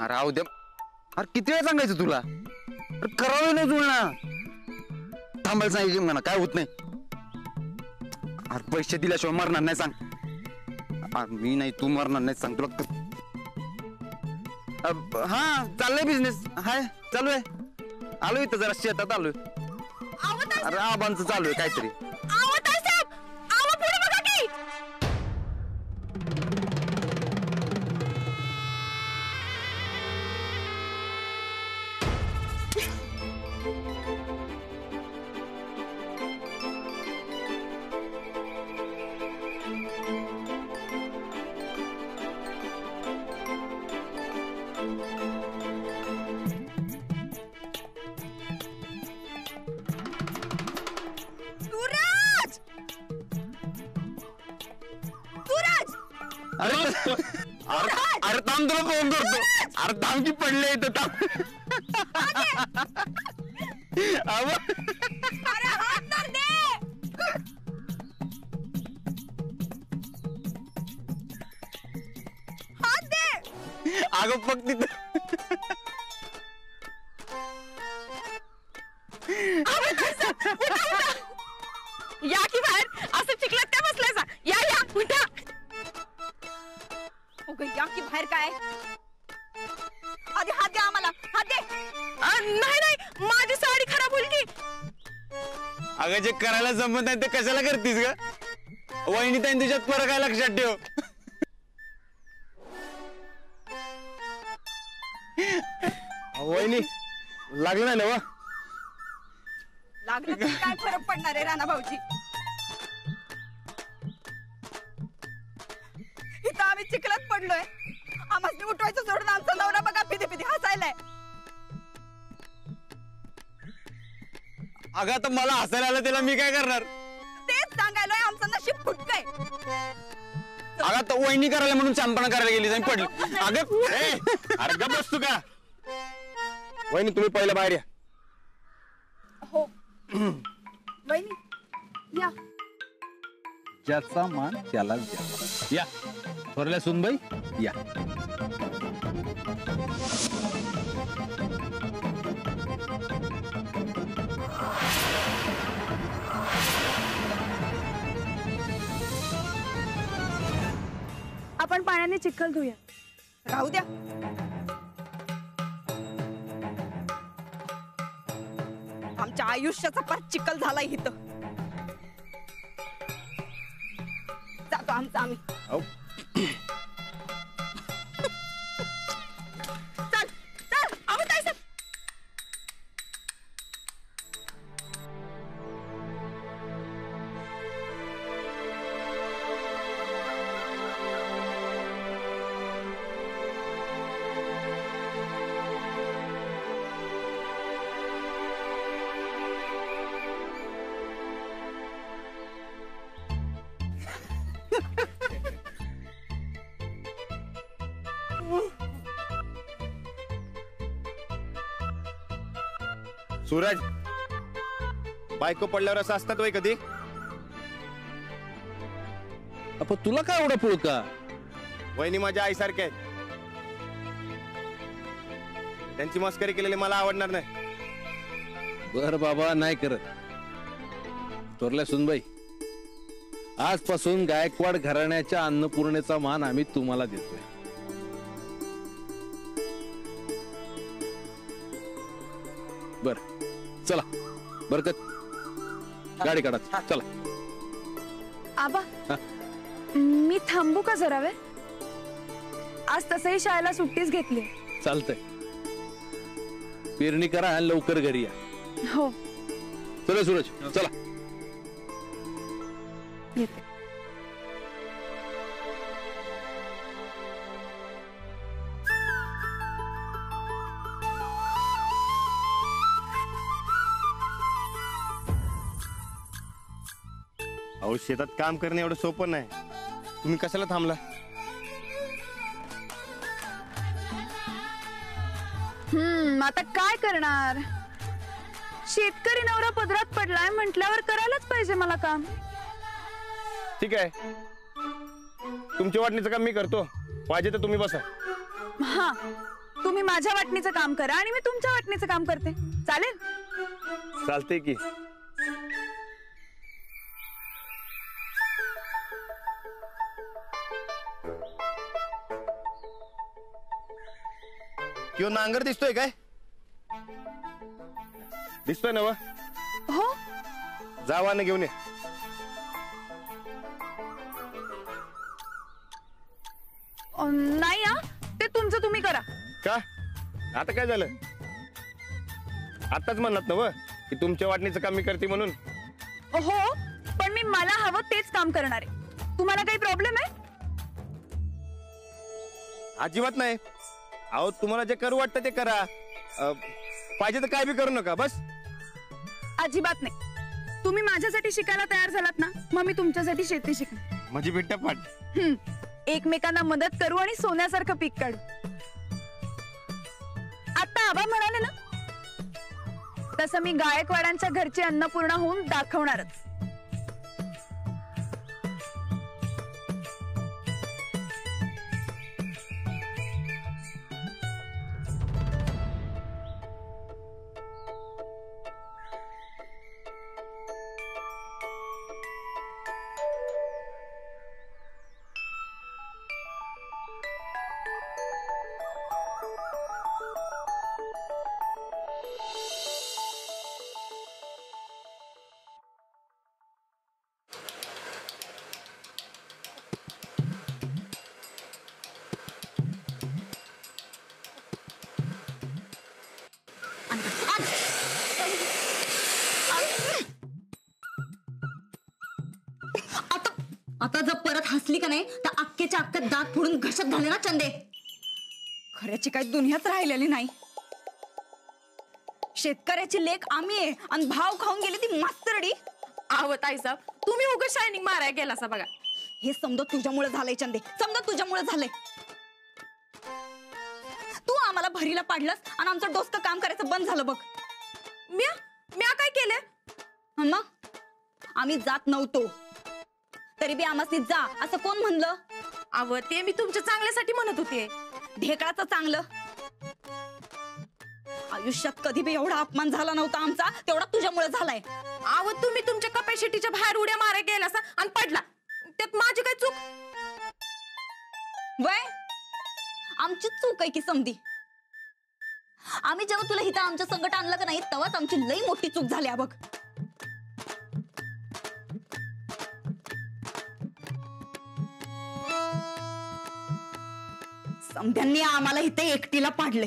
अरे राहू दे. अरे किती वेळ सांगायचं तुला? अरे करावं नाही जुळना. थांबायला सांगितलं म्हणा, काय होत नाही. अरे पैसे दिल्याशिवाय मरणार नाही सांग. मी नाही, तू मरणार नाही सांग तुला. हा चाललंय बिझनेस. हाय चालू आहे. आलोय इथं जरा शेतात आलोय. अरे आबांचं चालू आहे काहीतरी. अरे थांब, तुला फोन करतो. अरे थांब की पडले इथं. थांब. अगं फक्त तिथं या की बाहेर. असं चिखलात काय बसलायचा? या या उठा. या की बाहेर. काय आधी हात द्या आम्हाला. हात दे. नाही नाही, माझी साडी खराब होईल की. अगं जे करायला जमत नाही ते कशाला करतीस ग? वहिनी ताई तुझ्यात फरक आहे, लक्षात ठेव. वहिनी लागलं नाही ना वा? लागलं तर काय फरक पडणार आहे राणा भाऊजी? इथं आम्ही चिखलात पडलोय. आम्हाला उठवायचं सोडून आमचा नवरा बघा फिदी फिदी हसायलाय. अगं आता मला हसायला आलं, त्याला मी काय करणार? तेच सांगायलोय, आमचं नशीब फुटकंय. अगं आता वहिनी करायला म्हणून चांपणा करायला गेली आणि पडली. अगं अरे गप बस तू का? वहिनी तुम्ही पहिलं बाहेर या. हो वहिनी या. ज्याचा मान त्यालाच द्या. या थोरल्या सुनबाई या. आपण पाण्याने चिखल धुया. राहू द्या. आमच्या आयुष्याचा पार चिखल झालाय इथं. जातो आमचं आम्ही. चल चल आम्ही काय सर. सूरज, बायको पडल्यावर असं असतात वय कधी? आपण तुला काय एवढा पुळका? वहिनी माझ्या आईसारखे आहेत. त्यांची मस्करी केलेली मला आवडणार नाही. बर बाबा, नाही करत. थोरल्या सुनबाई, आजपासून गायकवाड घराण्याच्या अन्नपूर्णेचा मान आम्ही तुम्हाला देतोय. बर चला बरकत, गाडी काढा. चला. आबा मी थांबू का जरा वेळ? आज तसंही शाळेला सुट्टीच घेतली. चालतंय. पेरणी करा आणि लवकर घरी या. हो चला सूरज, चला. येते. अहो शेतात काम करणं एवढं सोपं नाही. तुम्ही कशाला थांबला? आता काय करणार? शेतकरी नवरा पदरात पडलाय म्हटल्यावर करायलाच पाहिजे मला काम. ठीक आहे, तुमच्या वाटणीचं काम मी करतो. पाहिजे तर तुम्ही बसा. हा तुम्ही माझ्या वाटणीचं काम करा आणि मी तुमच्या वाटणीचं काम करते, चालेल? चालते की. किंवा नांगर दिसतोय काय? दिसतोय ना व? हो. जावा ना घेऊन ये. नाही हा, ते तुमचं तुम्ही करा. का आता काय झालं? आताच म्हणलात ना व की तुमच्या वाटणीचं काम मी करते म्हणून. हो, पण मी मला हवं तेच काम करणार आहे. तुम्हाला काही प्रॉब्लेम आहे? अजिबात नाही. अहो तुम्हाला जे करू वाटतं ते करा. पाहिजे तर काय बी करू नका बस. अजिबात नाही. तुम्ही माझ्यासाठी शिकायला तयार झालात ना, मग मी तुमच्यासाठी शेती शिकणार. माझी बिट्टा पाठ. एकमेकांना मदत करू आणि सोन्यासारखं पीक काढू. आता आबा म्हणाले ना, तसं मी गायकवाडांच्या घरची अन्नपूर्णा होऊन दाखवणारच. आता जर परत हसली का नाही तर अक्केच्या अक्के दात फोडून घशात घाले ना चंदे. खऱ्याची काही दुनियाच राहिलेली नाही. शेतकऱ्याची लेक आम्ही आहे आणि भाव खाऊन गेली ती मास्तरडी. आवत आई साहेब, तुम्ही उगा शायनिंग मारायला गेला असा बघा. हे समजा तुझ्यामुळे झालंय चंदे, समजा तुझ्यामुळे झालंय. तू आम्हाला भरीला पाडलंस आणि आमचं डोसकं काम करायचं बंद झालं बघ. म्या काय केलं? मग आम्ही जात नव्हतो तरी बी आम्हाला जा असं कोण म्हणलं? अव ते मी तुमच्या चांगल्यासाठी म्हणत होते. ढेकळाचं चांगलं. आयुष्यात कधी बी एवढा अपमान झाला नव्हता आमचा, तेवढा तुझ्यामुळे झालाय. अव तुम्ही तुमच्या कपॅसिटीच्या बाहेर उड्या मारायला गेला असा आणि पडला. त्यात माझी काय चूक? वय आमची चूक आहे की समधी. आम्ही जेव्हा तुला इथं आमच्या संकट आणलं का नाही तेव्हाच आमची लई मोठी चूक झाली बघ. समध्यांनी आम्हाला इथे एकटीला पाडले.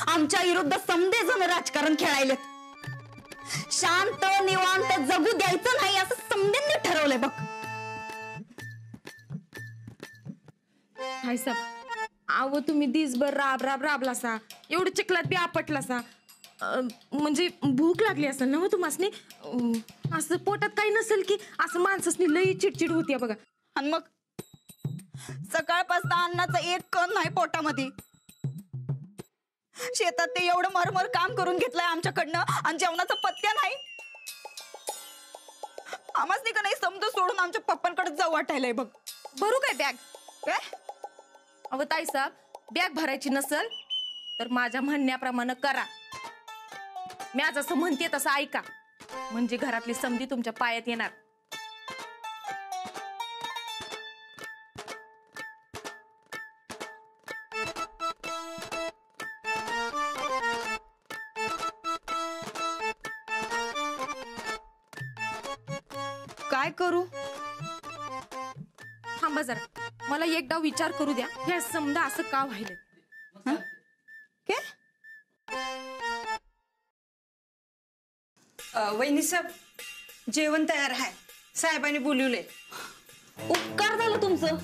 आमच्या विरुद्ध समधे जण राजकारण खेळायलेत. शांत निवांत जगू द्यायचं नाही असं समध्यांनी ठरवलंय बघ. हाय साहेब, अव तुम्ही दिसभर राबला सा, एवढं चिखलात बी आपटला सा. म्हणजे भूक लागली असेल ना हो तुम्हासनी. असं पोटात काही नसेल की असं माणसासनी लई चिडचिड होती बघा. आणि मग सकाळपासून अन्नाचं एक कण नाही पोटामध्ये. शेतात ते एवढं मरमर काम करून घेतलंय आमच्याकडनं आणि जेवणाचा पत्त्या नाही. आम्हाच का नाही समज सोडून आमच्या पप्पांकडे जाऊ वाटायलाय बघ. भरू काय बॅग? काय अव ताई साहेब, बॅग भरायची नसल तर माझ्या म्हणण्याप्रमाणे करा. मी आज असं म्हणते तसं ऐका, म्हणजे घरातली समधी तुमच्या पायात येणार. काय करू? थांबा जरा, मला एकदा विचार करू द्या. हे समजा असं का व्हायलं? काय वहिनी साहेब, जेवण तयार आहे. साहेबांनी बोलवले. उपकार झालं तुमचं.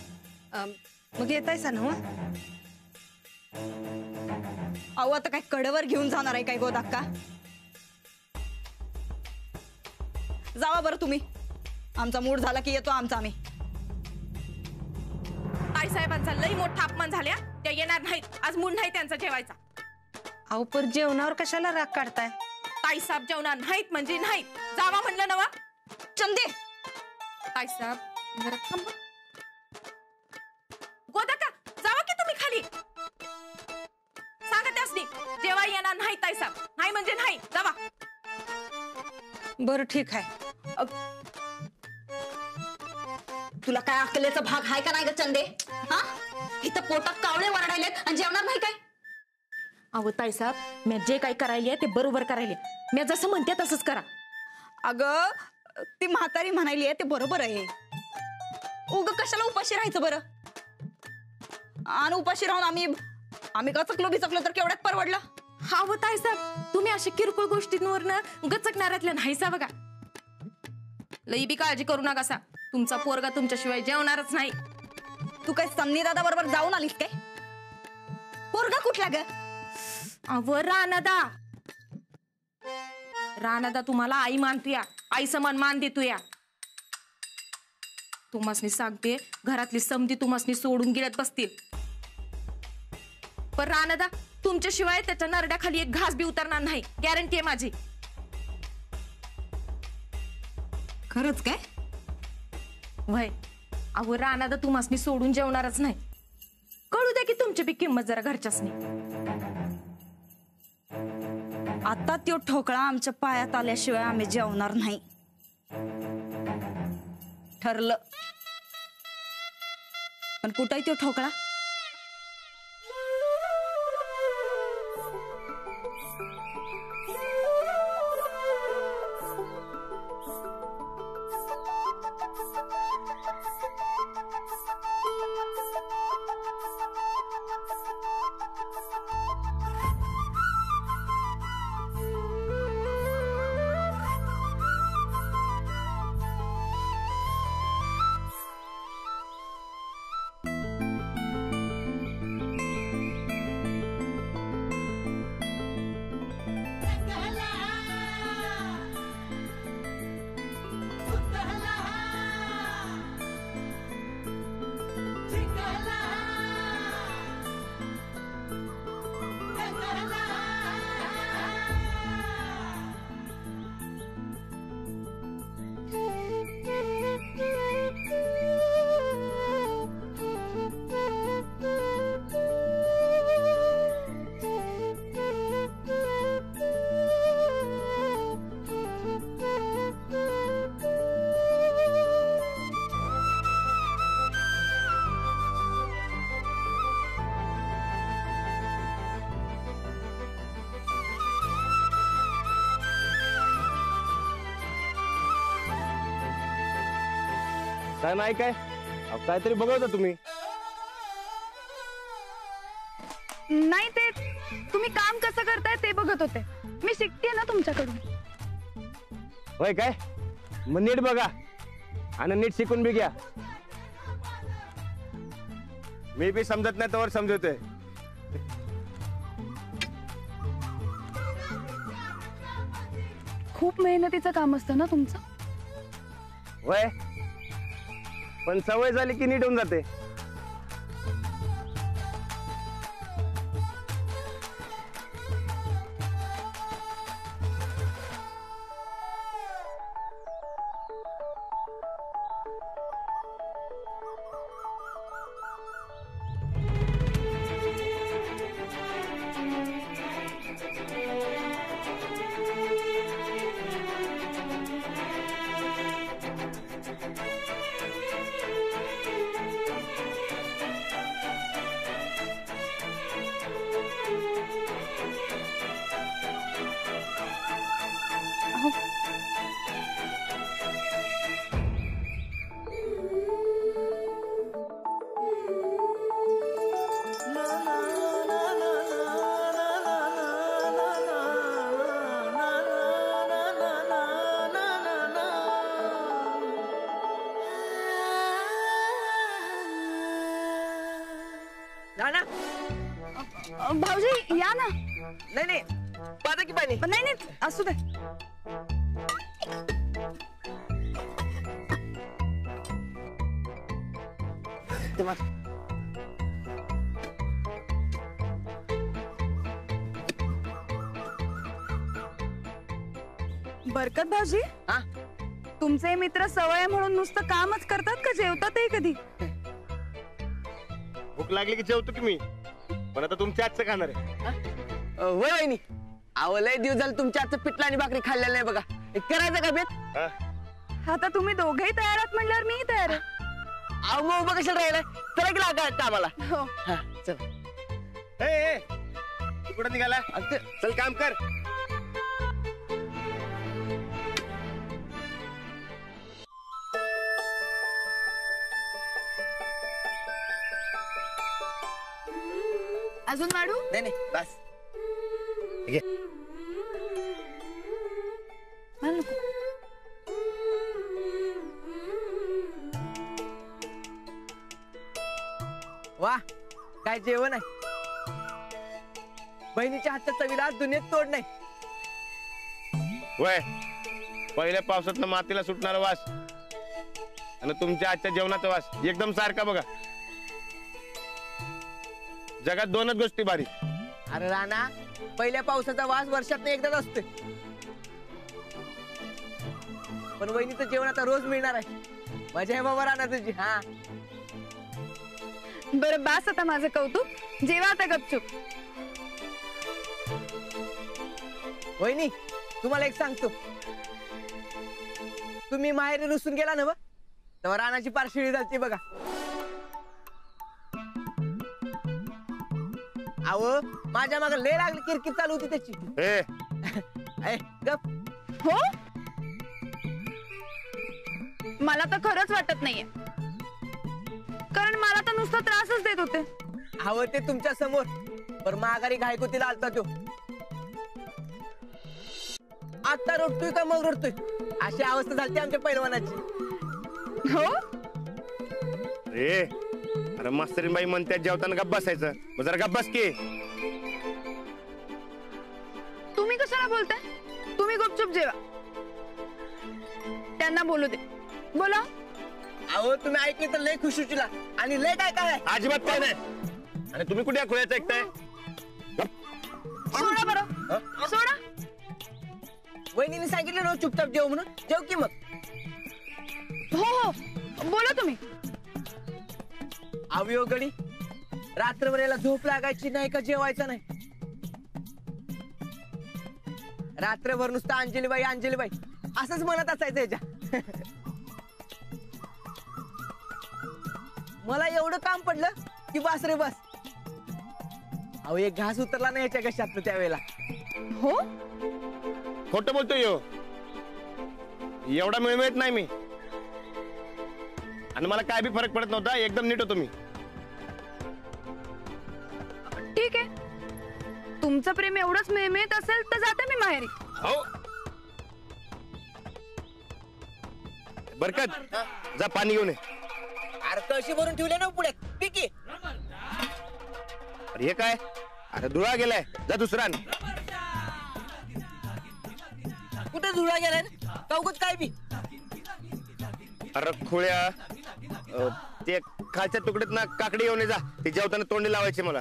मग येतायसा ना? अहो आता काय कडेवर घेऊन जाणार आहे काय गोदाक्का? जावा बरं तुम्ही. आमचा मूड झाला की येतो आमचा आम्ही. ताई साहेबांचा लई मोठा अपमान झाल्या. त्या येणार नाहीत. आज मूड नाही त्यांचा जेवायचा. अहो पर जेवणावर कशाला राग काढताय? ताई साहेब जेवणार नाहीत म्हणजे नाहीत. जावा म्हणलं नवा. चंदे ताई साहेब जरा थांबा. गोदाका जावा की तुम्ही खाली. जेव्हा येणार नाही ताईसाहेब, नाही म्हणजे नाही, जावा. बरं ठीक आहे. तुला काय अकलेचा भाग आहे का नाही ग चंदे? हा, इथं पोटात कावळे वरडायलेत आणि जेवणार नाही काय? अहो ताईसाहेब, मी जे काही करायले ते बरोबर करायले. मी जसं म्हणते तसंच करा. अगं, ती म्हातारी म्हणायली ते बरोबर आहे. उग कशाला उपाशी राहायचं बरं? आणि उपाशी राहून आम्ही गचकलो बिचकलो तर केवढ्यात परवडलं? हा हो ताईसाहेब, तुम्ही अशा किरकोळ गोष्टींवरनं गचकणाऱ्यातल्या नाहीसा बघा. लई बी काळजी करू नका सा, तुमचा पोरगा तुमच्याशिवाय जेवणारच नाही. तू काय सन्नी दादा बरोबर जाऊन आलीस काय? पोरगा कुठला ग? अहो रानादा, रानादा तुम्हाला आई मानतोया, आई समान मान देतोया. तुम्हासनी सांगते, घरातली समधी तुम्हासनी सोडून गेल्यात बसतील. पण रानादा, तुमच्याशिवाय त्याच्या नरड्याखाली एक घास बी उतरणार नाही, गॅरंटी आहे माझी. खरंच काय? वय, अहो रानादा तुम्हासनी सोडून जेवणारच नाही. कळू द्या की तुमची बी किंमत जरा घरच्यासनी. आता तो ठोकळा आमच्या पायात आल्याशिवाय आम्ही जेवणार नाही. ठरलं. पण कुठे तो ठोकळा? काय नाही काय, अहो, काहीतरी बघवता तुम्ही. नाही, ते तुम्ही काम कसं करताय ते बघत होते. मी शिकते ना तुमच्याकडून. होय काय? मग नीट बघा आणि नीट शिकून बी घ्या. मी बी समजत नाही तर समजवतोय. खूप मेहनतीचं काम असतं ना तुमचं. होय, पण सवय झाली की नीट होऊन जाते. भाऊजी या ना. नाही नाही, पाजा की पाणी. नाही नाही, असू दे. बरकत भाऊजी, हा? तुमचे मित्र सवय म्हणून नुसतं कामच करतात का जेवतातही कधी? भूक लागली की जेवतो की मी, पण आता तुमच्या आजचं खाणार आहे. होय वहिनी. अहो लय दिवस झालं तुमच्या हातचं पिठलं आणि भाकरी खाल्लेलं नाही बघा. हे करायचं का बेत? हा? आता तुम्ही दोघेही तयार आहात म्हणल्यावर मीही तयार आहे. अहो मग उभं कशाला राहिलाय? चला की लागा कामाला. हो. हा चल. ए कुठं निघाला? चल काम कर. अजून वाढू? नाही नाही बस. घे. मला नको. वा काय जेवण आहे. बहिणीच्या हातच्या चवीला आज दुनियेत तोड नाही. वय पहिल्या पावसातनं मातीला सुटणारा वास आणि तुमच्या आजच्या जेवणाचा वास एकदम सारखा बघा. जगात दोनच गोष्टी भारी. अरे राणा, पहिल्या पावसाचा वास वर्षात एकदाच असतोय. पण वहिनीचं जेवण आता रोज मिळणार आहे. मजा आहे बाबा राणा तुझी. हा बरं बास आता माझं कौतुक. जेवा आता गपचूप. वहिनी तुम्हाला एक सांगतो. तुम्ही माहेरी रुसून गेला ना व, तेव्हा राणाची पारशिळी झालती बघा. अहो माझ्या मागे लय लागली किरकिर चालू होती त्याची. ए, गप. हो, मला तर खरंच वाटत नाहीये, कारण मला तर नुसता त्रासच देत होते. अहो ते तुमच्या समोर, पर माघारी घायकुतीला आलता तो. आता रडतोय का मग रडतोय, अशी अवस्था झाली आमच्या पैलवानाची. हो, ए अरे मास्तरीबाई म्हणतात जेवताना गप्प बसायचं. मग जरा गप्प बस की. तुम्ही कशाला बोलताय? तुम्ही गुपचूप जेवा. त्यांना बोलू दे. बोला. अहो तुम्ही ऐकले तर लय खुश होशीला. आणि लय काय काय अजिबात काय नाही. आणि तुम्ही कुठे खुळ्याचं ऐकताय? सोडा बरं, सोडा. वहिनीने सांगितलं ना चुपचाप जेव म्हणून. जेव की मग. हो हो, बोला तुम्ही. अवयो गडी, रात्रभर याला झोप लागायची नाही का जेवायचं नाही. रात्रभर नुसतं अंजलीबाई अंजलीबाई असंच म्हणत असायचं याच्या. मला एवढं काम पडलं की बस रे बस. अहो एक घास उतरला नाही याच्या घशात त्यावेळेला. हो, खोटं बोलतोय यो. एवढा मिळत नाही मी. आणि मला काय बी फरक पडत नव्हता. एकदम नीट होतो मी. ठीक आहे. तुमचं प्रेम एवढंच मिळमिळत असेल तर जाते मी माहेरी. हो बरकत, जा पाणी घेऊन ये. अरे कशी भरून ठेवले ना पुढे पिकी. अरे हे काय? अरे धुळा गेलाय. जा दुसरा आण. कुठे धुळा गेलाय ना कवकत काय बी. अरे खुळ्या, ते खालच्या तुकड्यात ना काकडी घेऊन ये जा. ते जेवताना तोंडी लावायचे मला.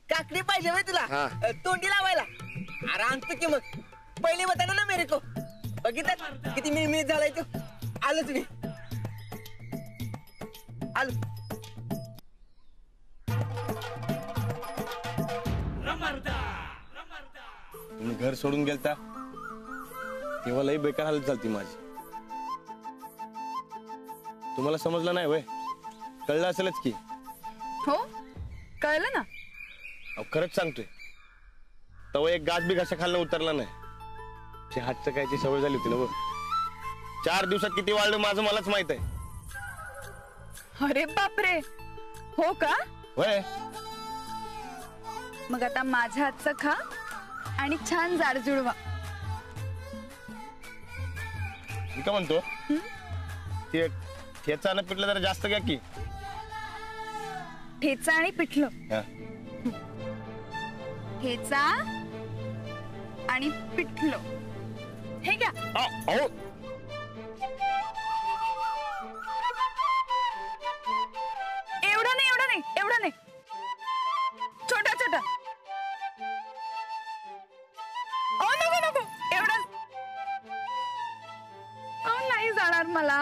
काकडी पाहिजे माहिती तुला? हा. तोंडी लावायला. अरे आणतो की मग. पहिले बताना ना मेरे को. बघितलं किती मिळमिळ झालाय तो. आलोच मी. आलो. तुम्ही घर सोडून गेलता तेव्हा लई बेकार हालत झालती माझी. तुम्हाला समजलं नाही वय? कळलं असेलच की. हो, कळलं ना. अहो खरंच सांगतोय, तवा एक गाज बी घासा खाल्लं उतरला नाही. ते हातचं कायची सवय झाली होती ना. 4 दिवसात किती वाढलं माझं मलाच माहित आहे. अरे बापरे, हो का? वय मग आता माझ्या हातचं खा आणि छान जाड जुळवा. मी का म्हणतो, ते ठेचा आणि पिठलं जरा जास्त घ्या की. ठेचा आणि पिठलं. हा. ठेचा आणि पिठलं हे घ्या. अहो एवढं नाही, एवढं नाही, एवढं नाही. छोटा छोटा. नको नको, एवढं नाही जाणार मला.